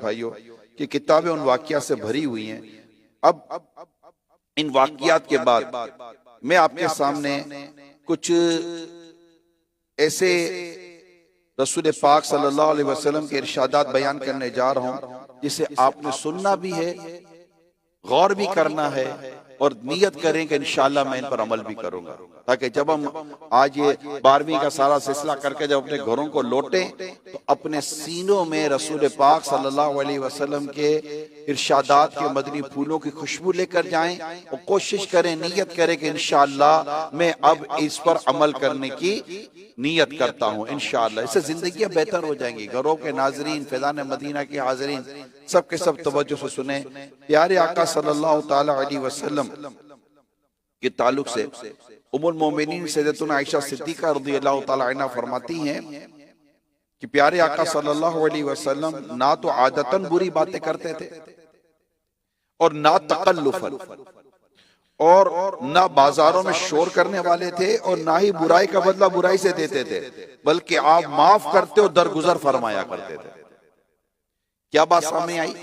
भाइयों कि किताबें उन वाक़ियात से भरी हुई हैं। अब इन वाक़ियात के बाद मैं आपके सामने कुछ ऐसे रसूल पाक सल्लल्लाहु अलैहि वसल्लम के इरशादात बयान करने जा रहा हूं जिसे आपने सुनना भी है, गौर भी करना है और नियत करें कि इंशाअल्लाह मैं इन पर अमल भी करूंगा, ताकि जब हम आज ये 12वीं का सारा सिलसिला करके जब अपने घरों को लौटें तो अपने सीनों में रसूल पाक सल्लल्लाहु अलैहि वसल्लम के इरशादात के मदनी फूलों की खुशबू लेकर जाएं और कोशिश करें, नियत करें कि इंशाअल्लाह मैं अब इस पर अमल करने की नियत करता हूं इंशाअल्लाह। इससे जिंदगियां बेहतर हो जाएंगी। घरों के नाजरीन, फैज़ान मदीना के हाज़रीन सब के सब तवज्जो से सुने। प्यारे आका सल्लल्लाहु ताला अलैहि वसल्लम के ताल्लुक से उम्मुल मोमिनीन सैयदतुना आयशा सिद्दीक़ा रज़ियल्लाहु ताला अन्हा फरमाती हैं कि प्यारे आका सल्लल्लाहु अलैहि वसल्लम ना तो आदतन बुरी बातें करते थे और ना तकल्लुफन, और ना बाजारों में शोर करने वाले थे और ना ही बुराई का बदला बुराई से देते थे, बल्कि आप माफ करते हो दरगुजर फरमाया करते थे। क्या बात सामने आई?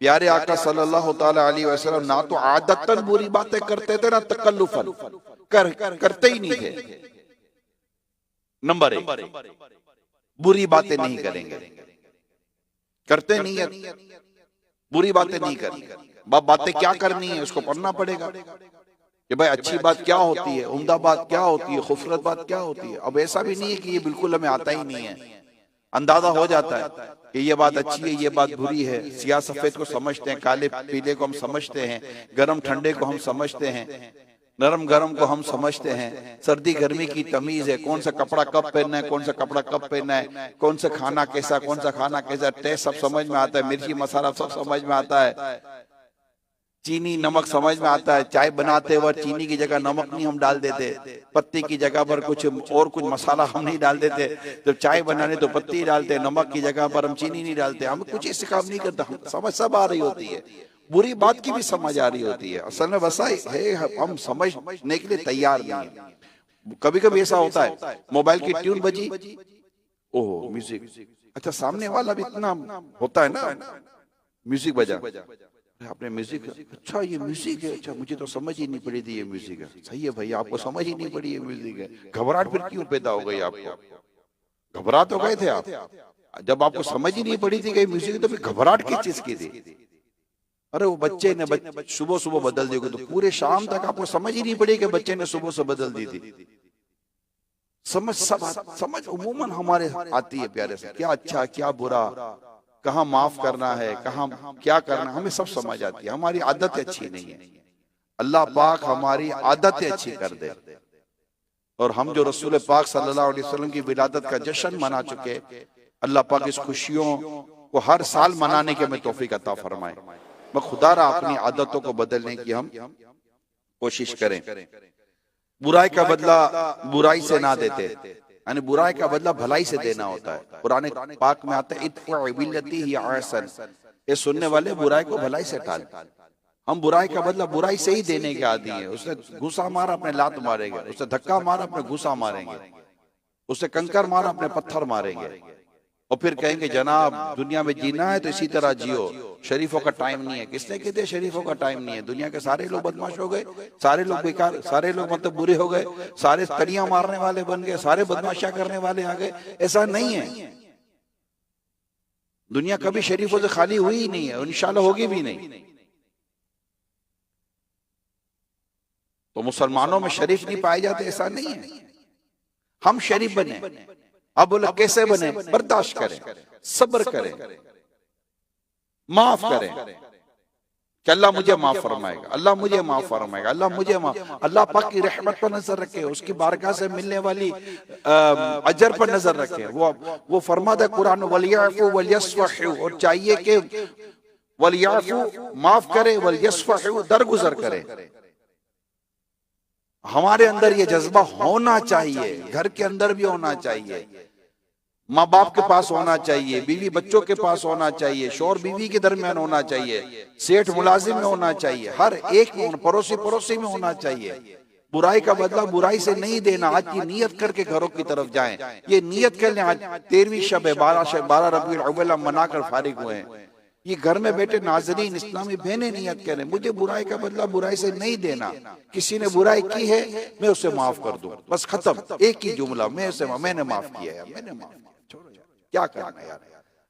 प्यारे आका सल्लल्लाहु ताला अलैहि वसल्लम ना तो आदतन बुरी बातें करते थे ना तकल्लुफन, करते ही नहीं थे। नंबर 1, बुरी बातें नहीं करेंगे, करते नहीं है, बुरी बातें नहीं करेंगे। बातें क्या करनी है उसको पढ़ना पड़ेगा कि भाई अच्छी बात क्या होती है, उम्दा बात क्या होती है, खूबसूरत बात क्या होती है। अब ऐसा भी नहीं है कि ये बिल्कुल हमें आता ही नहीं है, अंदाजा हो जाता है कि ये बात अच्छी है, ये बात बुरी है। सियाह सफेद को समझते हैं, काले पीले को हम समझते हैं, गरम ठंडे को हम समझते हैं, नरम गरम को हम समझते हैं, सर्दी गर्मी की तमीज है, कौन सा कपड़ा कब पहनना है, कौन सा कपड़ा कब पहनना है, कौन सा खाना कैसा, कौन सा खाना कैसा, टेस्ट सब समझ में आता है, मिर्ची मसाला सब समझ में आता है, चीनी नमक समझ में आता है। चाय बनाते वक्त चीनी की जगह नमक नहीं हम डाल देते, पत्ती की जगह पर कुछ मसाला हम नहीं डाल देते। जब चाय बनाने तो पत्ती डालते, नमक की जगह पर हम चीनी नहीं डालते। हम कुछ ऐसे काम नहीं करते, हम समझ सब आ रही होती है, बुरी बात की भी समझ आ रही होती है। असल में वैसा है, हम समझने के लिए तैयार नहीं है। कभी कभी ऐसा होता है, मोबाइल की ट्यून बजी, ओहो म्यूजिक, अच्छा सामने वाला भी इतना होता है ना, म्यूजिक बजा, आपने म्यूजिक, अच्छा ये म्यूजिक है, अच्छा मुझे तो समझ ही नहीं पड़ी थी ये म्यूजिक है। सही है भाई, आपको समझ ही नहीं पड़ी ये म्यूजिक है। घबराहट फिर क्यों पैदा हो गई आपको? घबरा तो गए थे आप, जब आपको समझ ही नहीं पड़ी थी कि म्यूजिक, तो फिर घबराहट किस चीज की थी? अरे वो बच्चे ने सुबह सुबह बदल दी, तो पूरे शाम तक आपको समझ ही नहीं पड़ी कि बच्चे ने सुबह से बदल दी थी। समझ उमूमन हमारे आती है प्यारे से, क्या अच्छा क्या बुरा, कहाँ माफ करना है, कहाँ क्या करना, हमें सब समझ आती है। हमारी आदतें अच्छी नहीं है, अल्लाह पाक हमारी आदतें अच्छी कर दे। और हम जो रसूल पाक सल्लल्लाहु अलैहि वसल्लम की विलादत का जश्न मना चुके, अल्लाह पाक इस खुशियों को हर साल मनाने के हमें तौफीक अता फरमाए। मैं खुदारा अपनी आदतों को बदलने की हम कोशिश करें। बुराई का बदला बुराई से ना देते, यानी बुराई का बदला भलाई से देना होता है। कुरान पाक में आता है इत्फ़अ बिल्लती हिय अहसन, ये सुनने वाले बुराई को भलाई से टाल। हम बुराई का बदला बुराई से ही देने के आदी हैं। उसने घुसा मारा अपने लात मारेंगे, उसने धक्का मारा अपने घुसा मारेंगे, उससे कंकर मारा अपने पत्थर मारेंगे, और फिर कहेंगे जनाब दुनिया में जीना है तो इसी तरह जियो, शरीफों का टाइम नहीं है। किसने कहते शरीफों का टाइम नहीं है? दुनिया के सारे लोग बदमाश हो गए, सारे लोग बेकार, सारे लोग मतलब बुरे हो गए, सारे तलियां मारने वाले बन गए, सारे बदमाशियां करने वाले आ गए। ऐसा नहीं है, दुनिया कभी शरीफों से खाली हुई ही नहीं है, इंशाल्लाह होगी भी नहीं। तो मुसलमानों में शरीफ नहीं पाए जाते, ऐसा नहीं है। हम शरीफ बने। अब बोले कैसे बने? बर्दाश्त करें, सब्र करें, माफ करें कि अल्लाह मुझे माफ फरमाएगा, अल्लाह मुझे माफ फरमाएगा, अल्लाह मुझे माफ, अल्लाह पाक की रहमत पर नजर रखे, उसकी बारगाह से मिलने वाली अजर पर नजर रखे। वो फरमाता कुरान वलियाफु वलियस्फहु, और चाहिए कि वलियाफु माफ करे, वलियस्फहु दरगुजर करे। हमारे अंदर ये जज्बा होना चाहिए, घर के अंदर भी होना चाहिए, माँ बाप के पास होना चाहिए, बीवी बच्चों के पास होना चाहिए, शौहर बीवी के दरमियान होना चाहिए, सेठ मुलाजिम में होना चाहिए, हर एक में, पड़ोसी में होना चाहिए। बुराई का बदला बुराई से नहीं देना। आज की नियत करके घरों की तरफ जाएं, ये नियत कर लें। आज 13वीं शब है, 12 रबीउल अव्वल हम मनाकर फारिग हुए हैं। ये घर में बैठे नाजरीन इस्लामी बहनें नियत करें, मुझे बुराई का बदला बुराई से नहीं देना। किसी ने बुराई की है मैं उसे माफ कर दूं, बस खत्म। एक ही जुमला, मैंने माफ किया है, मैंने माफ किया। क्या करना यार,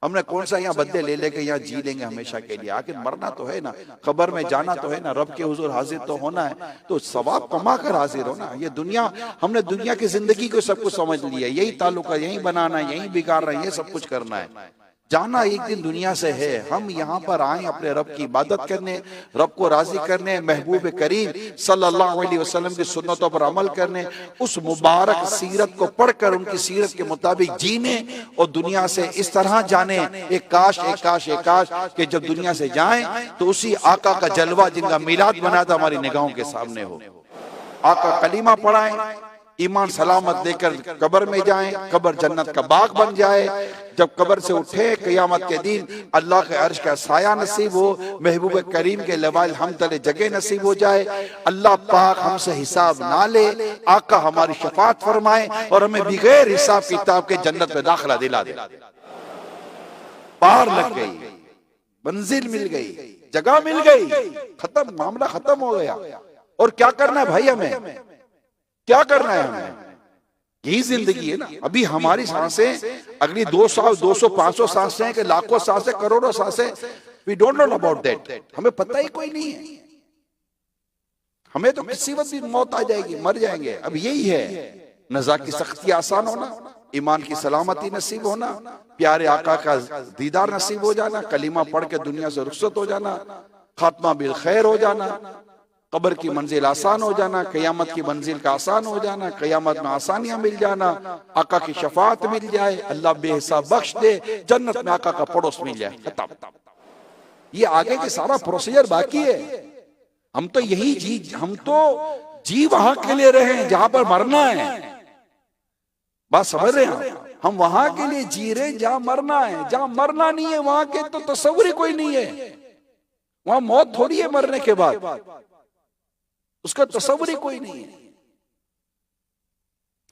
हमने कौन सा यहाँ बदले ले लेके यहाँ जी लेंगे हमेशा के लिए। आखिर मरना तो है ना, खबर में जाना तो है ना, रब के हुजूर हाजिर तो होना है, तो सवाब कमा कर हाजिर होना। ये दुनिया, हमने दुनिया की जिंदगी को सब कुछ समझ लिया, यही ताल्लुका, यही बनाना है, यही बिगाड़ना है, ये सब कुछ करना है। जाना एक दिन दुनिया से है। हम यहाँ पर आए अपने रब की इबादत करने, रब को राजी करने, महबूब करीम सल्लल्लाहु अलैहि वसल्लम की सुन्नतों पर अमल करने, उस मुबारक सीरत को पढ़कर उनकी सीरत के मुताबिक जीने और दुनिया से इस तरह जाने। एक काश एक काश एक काश कि जब दुनिया से जाएं तो उसी आका का जलवा जिनका मिलाद बना था हमारी निगाहों के सामने हो। आका कलीमा पढ़ाएं, ईमान सलामत लेकर कब्र में जाएं, कब्र जन्नत का बाग बन जाए। जब कब्र से उठे क़यामत के दिन अल्लाह के अर्श का साया नसीब हो, महबूब करीम के लवाल हम तले जगह नसीब हो जाए, अल्लाह पाक हमसे हिसाब ना ले, आका हमारी शफात फरमाए और हमें बगैर हिसाब किताब के जन्नत में दाखिला दिला दे। पार लग गई, मंजिल मिल गई, जगह मिल गई, खत्म, मामला खत्म हो गया। और क्या करना है भाई, हमें क्या करना है? हमें यही जिंदगी है ना। अभी हमारी सांसें अगली 200, 200, 500 सांसें के लाखों सांसें, करोड़ों सांसें, we don't know about that. हमें पता ही कोई नहीं है। हमें तो किसी वक्त भी मौत आ जाएगी, मर जाएंगे। अब यही है, नज़ा की सख्ती आसान होना, ईमान की सलामती नसीब होना, प्यारे आका का दीदार नसीब हो जाना, कलीमा पढ़ के दुनिया से रुखसत हो जाना, खात्मा बिल खैर हो जाना, कब्र की मंजिल आसान हो जाना, क़यामत की मंजिल का आसान हो जाना, क़यामत में आसानियां मिल जाना, आका की शफाअत मिल जाए, अल्लाह बेहिसाब बख्श दे, जन्नत में आका का पड़ोस मिल जाए, खत्म। ये आगे के सारा प्रोसीजर बाकी है। हम तो यही हम तो जी वहां के लिए रहे हैं जहां पर मरना है। बात समझ रहे हैं? हम वहां के लिए जी रहे हैं जहां मरना है। जहां मरना नहीं है वहां के तो तस्वुर ही कोई नहीं है। वहां मौत थोड़ी है मरने के बाद, उसका तस्वुर ही कोई नहीं है।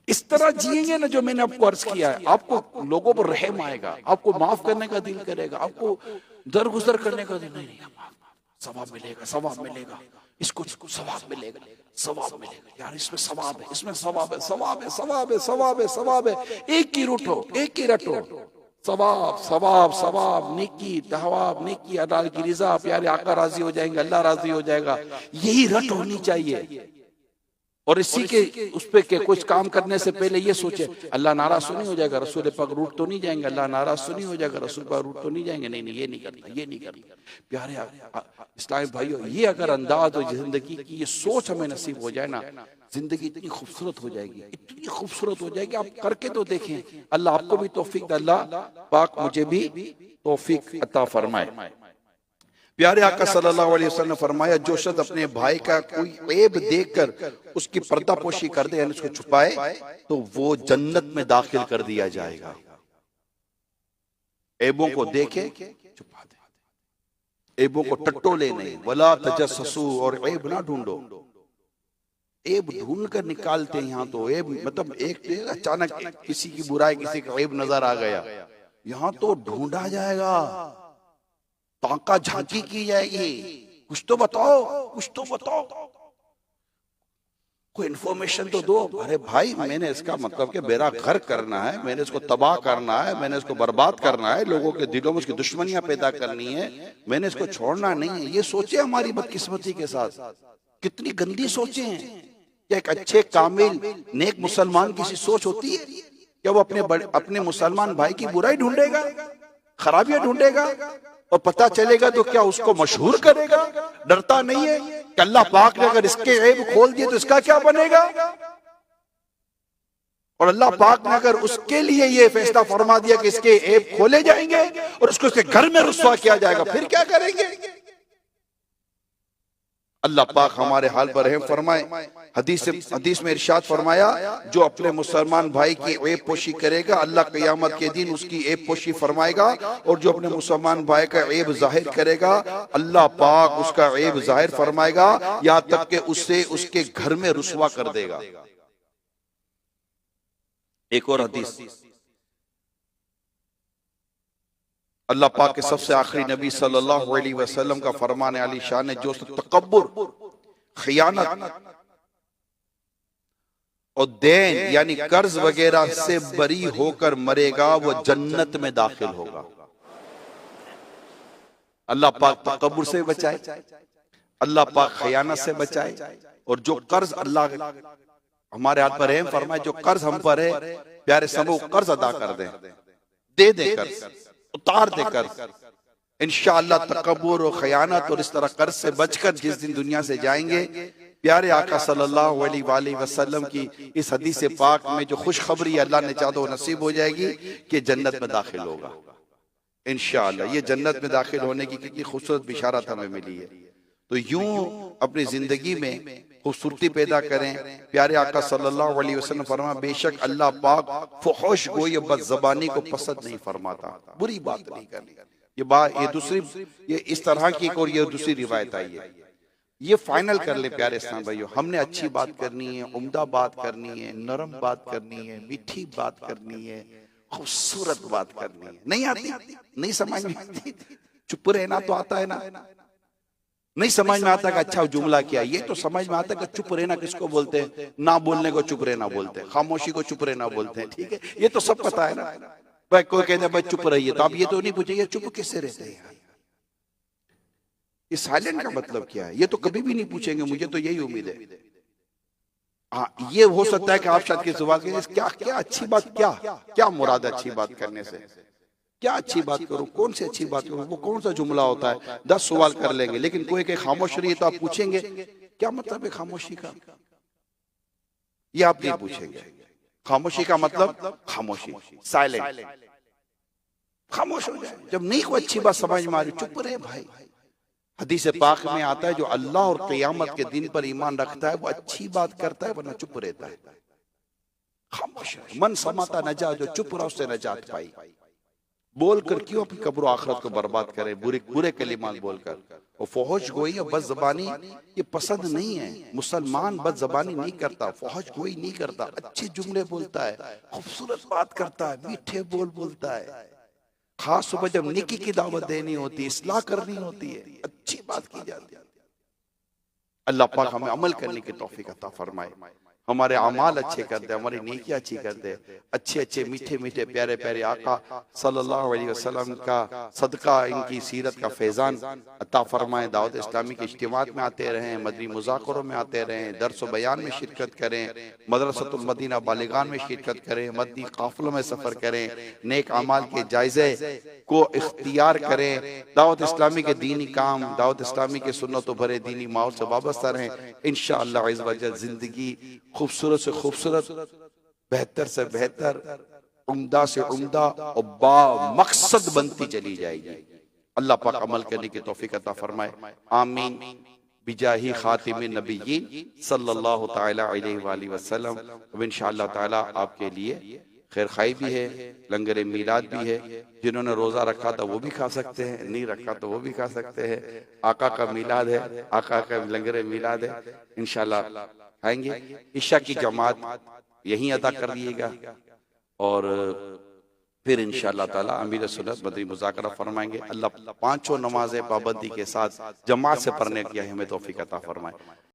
इस तरह जिएंगे ना जो मैंने आपको अर्ज किया है, आपको लोगों पर रहम आएगा, आपको माफ करने का दिल करेगा, आपको दरगुजर करने का दिल नहीं। सवाब मिलेगा, सवाब मिलेगा, इसको सवाब मिलेगा, सवाब मिलेगा यार, इसमें सवाब है, इसमें सवाब है, सवाब है, सवाब है, सवाब है, सवाब है। एक ही रूठो, एक ही रटो, सवाब सवाब सवाब, नेकी तवाब, नेकी अल्लाह की रिजा, प्यारे आका राजी हो जाएंगे, अल्लाह राजी हो जाएगा। यही रट होनी चाहिए। और इसी के उस पे के कुछ काम करने से पहले ये सोचे अल्लाह नाराज तो नहीं हो जाएगा, रसूल पाक रूठ तो नहीं जाएंगे, अल्लाह नाराज तो नहीं हो जाएगा, रसूल पाक रूठ तो नहीं जाएंगे। नहीं नहीं, ये नहीं करना, ये नहीं करना। प्यारे इस्लामी भाइयों, ये अगर अंदाज हो जिंदगी की, ये सोच हमें नसीब हो जाए ना, जिंदगी इतनी खूबसूरत हो जाएगी, इतनी खूबसूरत हो जाएगी। आप करके तो देखें। अल्लाह आपको भी तौफीक, अल्लाह पाक मुझे भी तौफीक अता फरमाए। प्यारे आका सल्लल्लाहु अलैहि वसल्लम ने फरमाया, जो शख्स अपने भाई का कोई ऐब देखकर उसकी पर्दापोशी कर दे, यानी उसको छुपाए, तो वो जन्नत में दाखिल कर दिया जाएगा। ऐबों को देखे, छुपा दे, ऐबों को टट्टोले नहीं, वला तजस्ससू, और ऐब ना ढूंढो। ऐब ढूंढ कर निकालते हैं यहाँ तो। ऐब मतलब एक अचानक किसी की बुराई, किसी का ऐब नजर आ गया, यहाँ तो ढूंढा जाएगा, ताका झांकी की जाएगी। कुछ तो बताओ, कुछ तो बताओ, कोई इन्फॉर्मेशन तो दो। अरे भाई, मैंने इसका मतलब कि मेरा घर करना है, मैंने इसको तबाह करना है, मैंने इसको बर्बाद करना है, लोगों के दिलों में उसकी दुश्मनियां पैदा करनी है, मैंने इसको छोड़ना नहीं है। ये सोचे हमारी बदकिस्मती के साथ, कितनी गंदी सोचे हैं। क्या एक अच्छे कामिल नेक मुसलमान की सोच होती है? क्या वो अपने मुसलमान भाई की बुराई ढूंढेगा, खराबियां ढूंढेगा, और पता चलेगा तो क्या उसको मशहूर करेगा? डरता नहीं है कि अल्लाह पाक ने अगर इसके ऐब खोल दिए तो इसका क्या बनेगा? और अल्लाह पाक ने अगर उसके लिए ये फैसला फरमा दिया कि इसके ऐब खोले जाएंगे और उसको उसके घर में रुस्वा किया जाएगा, फिर क्या करेंगे? अल्लाह पाक हमारे हाल पर रहम फरमाए। हदीस में इरशाद फरमाया, जो अपने मुसलमान भाई की ऐब पोशी करेगा अल्लाह क़यामत के दिन उसकी ऐब पोशी फरमाएगा, और जो अपने मुसलमान भाई का ऐब जाहिर करेगा अल्लाह पाक उसका ऐब जाहिर फरमाएगा, यहाँ तक कि उससे उसके घर में रुसवा कर देगा। एक और हदीस, अल्लाह पाक के सबसे आखिरी नबी सल्लल्लाहु अलैहि वसल्लम का फरमान अली शान है, जो तकब्बुर, खियानत और देन यानी कर्ज वगैरह से बरी होकर मरेगा वो जन्नत में दाखिल होगा। अल्लाह पाक तकब्बुर से बचाए, अल्लाह पाक खयानत से बचाए, और जो कर्ज अल्लाह हमारे हाथ पर रहम फरमाए, जो कर्ज हम पर है प्यारे समूह कर्ज अदा कर दे दे कर्ज, उतार दे कर्ज। इंशाअल्लाह तकब्बुर और खयानत और इस तरह कर्ज से बचकर जिस दिन दुनिया से जाएंगे, प्यारे आका सल्लल्लाहु अलैहि वसल्लम की इस हदीस पाक में जो खुशखबरी अल्लाह ने चाहा तो नसीब हो जाएगी कि जन्नत में दाखिल होगा इंशाअल्लाह। ये जन्नत में दाखिल होने की कितनी खूबसूरत बिशारत हमें मिली है। तो यूं अपनी जिंदगी में खूबसूरती पैदा करें। प्यारे आका सल्लल्लाहु अलैहि वसल्लम फरमाया, बेशक अल्लाह पाक फुहश गोई बदज़बानी को पसंद नहीं फरमाता, बुरी बात नहीं करनी। ये दूसरी, ये इस तरह की और ये दूसरी रिवायत आई है। ये फाइनल कर ले प्यारे इस्लाम भाइयों, हमने अच्छी बात करनी है, उम्दा बात करनी है, नरम बात करनी है, मीठी बात करनी है, खूबसूरत बात करनी है। नहीं आती, नहीं समझ में आती, चुप रहना तो आता है ना। नहीं समझ में आता कि अच्छा जुमला क्या, ये तो समझ में आता कि चुप रहना किसको बोलते हैं, ना बोलने को चुप रहना बोलते हैं, खामोशी को चुप रहना बोलते हैं। ठीक है, ये तो सब पता है ना। भाई कोई कहते हैं भाई चुप रहिए, तो आप ये तो नहीं पूछेंगे चुप किससे रहते हैं, ये साइलेंट का मतलब क्या है, ये तो कभी भी नहीं पूछेंगे। मुझे तो यही उम्मीद है। हाँ, ये हो सकता है कि आप शायद की सवाल करें क्या क्या अच्छी बात, क्या क्या मुराद अच्छी बात करने से, क्या अच्छी बात करूं, कौन सी अच्छी बात करूं, वो कौन सा जुमला होता है, 10 सवाल कर लेंगे। लेकिन कोई के खामोश रहिए तो आप पूछेंगे क्या मतलब है खामोशी का, ये आप नहीं पूछेंगे। खामोशी का मतलब खामोशी, साइलेंट, खामोश हो जाए। जब नहीं कोई अच्छी बात समझ में आ रही, चुप रहे भाई। हदीस पाक में आता है, जो अल्लाह और क़यामत के दिन पर ईमान रखता है वो अच्छी बात करता है, वरना चुप रहता है, खामोश। मन समाता नजा, जो चुप रहा उससे नजात पाई। बोलकर क्यों अपनी कब्र आखिरत को बर्बाद करें, बुरे बुरे कलिमात बोलकर। और फौहश गोई और बदज़बानी ये पसंद नहीं है। मुसलमान बदज़बानी नहीं करता, फौहश गोई नहीं करता, अच्छे जुमले बोलता है, खूबसूरत बात करता है, मीठे बोल बोलता है। खास सुबह जब निकी की दावत देनी होती है, इस्लाह करनी होती है, अच्छी बात की जाती है। अल्लाह पाक हमें अमल करने की तौफीक अता फरमाए, हमारे अमाल अच्छे कर दे, हमारी नेकियां अच्छी कर दे, अच्छे अच्छे मीठे मीठे प्यारे प्यारे आका सल्लल्लाहु अलैहि वसल्लम का सदका, इनकी सीरत का फैजान अता फरमाए। दावत इस्लामी के इज्तिमात में आते रहें, मदनी मुज़ाकरों में आते रहें, दर्स व बयान में शिरकत करें, मदरसतुल मदीना बालिगान में शिरकत करें, मदनी काफिलों में सफ़र करें, नेक अमाल के जायज़े को इख्तियार करें, दावत इस्लामी के दीनी काम, दावत इस्लामी के सुन्नतों भरे दीनी माहौल से वाबस्ता रहें। इंशाअल्लाह इज़्ज़ व जल जिंदगी खूबसूरत से खूबसूरत, बेहतर से बेहतर, उम्दा से उम्दा और बामकसद बनती चली जाएगी। अल्लाह पाक अमल करने की तौफीक अता फरमाए, आमीन बिजाही खातिमिन नबिय्यीन सल्लल्लाहु तआला अलैहि वसल्लम। अब इंशाअल्लाह ताला आपके लिए खैर खाई भी है, लंगर मीलाद भी है। जिन्होंने रोजा रखा था वो भी खा सकते हैं, नहीं रखा तो वो भी खा सकते हैं। आका का मीलाद है, आका का लंगर मीलाद है, इंशाअल्लाह खाएंगे। इशा की जमात यहीं अदा कर दिएगा और फिर इंशाअल्लाह ताला अमीर सुन्नत मदनी मुज़ाकरा फरमाएंगे। अल्लाह 5 नमाज़ें पाबंदी के साथ जमात से पढ़ने की हमें तौफीक अता फरमाए।